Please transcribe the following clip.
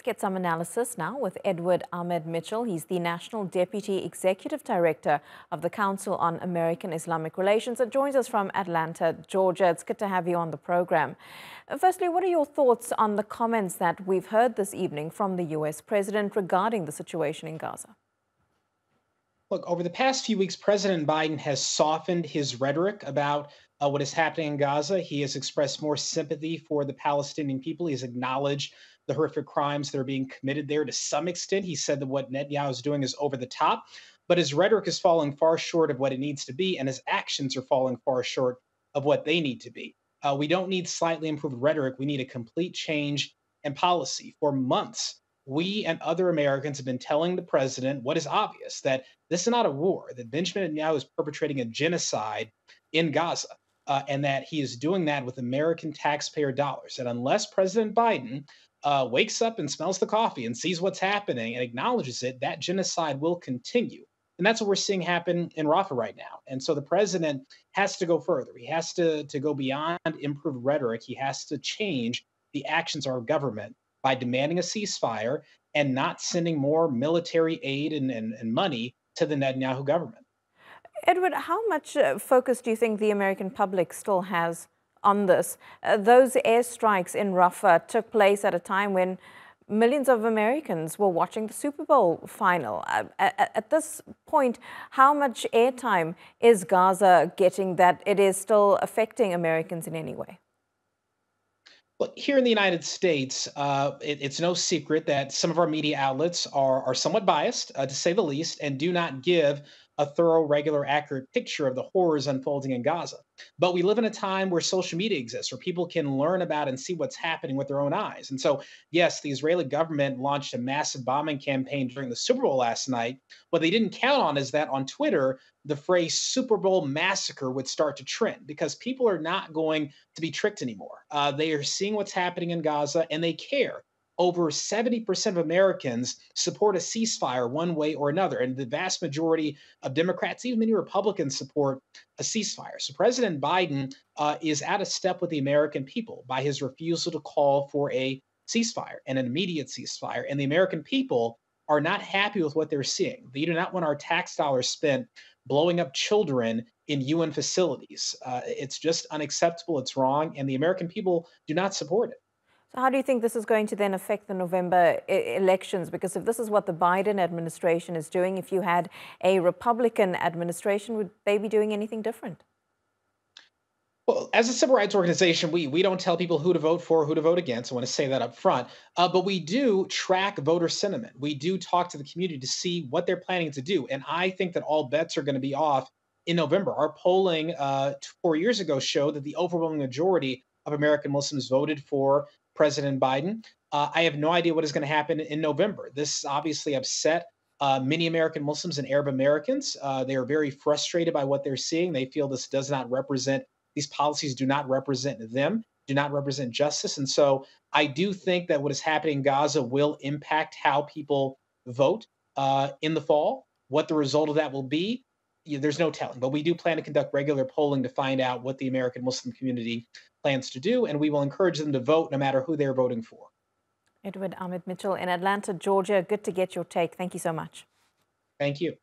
Get some analysis now with Ahmed Mitchell. He's the National Deputy Executive Director of the Council on American-Islamic Relations and joins us from Atlanta, Georgia. It's good to have you on the program. Firstly, what are your thoughts on the comments that we've heard this evening from the U.S. President regarding the situation in Gaza? Look, over the past few weeks, President Biden has softened his rhetoric about what is happening in Gaza. He has expressed more sympathy for the Palestinian people. He has acknowledged the horrific crimes that are being committed there to some extent. He said that what Netanyahu is doing is over the top, but his rhetoric is falling far short of what it needs to be, and his actions are falling far short of what they need to be. We don't need slightly improved rhetoric. We need a complete change in policy. For months, we and other Americans have been telling the president what is obvious, that this is not a war, that Benjamin Netanyahu is perpetrating a genocide in Gaza, and that he is doing that with American taxpayer dollars. And unless President Biden wakes up and smells the coffee and sees what's happening and acknowledges it, that genocide will continue. And that's what we're seeing happen in Rafah right now. And so the president has to go further. He has to go beyond improved rhetoric. He has to change the actions of our government by demanding a ceasefire and not sending more military aid and money to the Netanyahu government. Edward, how much focus do you think the American public still has on this? Those airstrikes in Rafah took place at a time when millions of Americans were watching the Super Bowl final. At this point, how much airtime is Gaza getting that it is still affecting Americans in any way? Well, here in the United States, it's no secret that some of our media outlets are somewhat biased, to say the least, and do not give a thorough, regular, accurate picture of the horrors unfolding in Gaza. But we live in a time where social media exists, where people can learn about and see what's happening with their own eyes. And so, yes, the Israeli government launched a massive bombing campaign during the Super Bowl last night. What they didn't count on is that on Twitter, the phrase Super Bowl massacre would start to trend because people are not going to be tricked anymore. They are seeing what's happening in Gaza and they care. Over 70% of Americans support a ceasefire one way or another. And the vast majority of Democrats, even many Republicans, support a ceasefire. So President Biden is out of step with the American people by his refusal to call for a ceasefire and an immediate ceasefire. And the American people are not happy with what they're seeing. They do not want our tax dollars spent blowing up children in UN facilities. It's just unacceptable. It's wrong. And the American people do not support it. So how do you think this is going to then affect the November elections? Because if this is what the Biden administration is doing, if you had a Republican administration, would they be doing anything different? Well, as a civil rights organization, we don't tell people who to vote for, who to vote against. I want to say that up front. But we do track voter sentiment. We do talk to the community to see what they're planning to do. And I think that all bets are going to be off in November. Our polling 4 years ago showed that the overwhelming majority of American Muslims voted for President Biden. I have no idea what is going to happen in November. This obviously upset many American Muslims and Arab Americans. They are very frustrated by what they're seeing. They feel this does not represent, these policies do not represent them, do not represent justice. And so I do think that what is happening in Gaza will impact how people vote in the fall. What the result of that will be, there's no telling. But we do plan to conduct regular polling to find out what the American Muslim community plans to do, and we will encourage them to vote no matter who they're voting for. Ahmed Mitchell in Atlanta, Georgia. Good to get your take. Thank you so much. Thank you.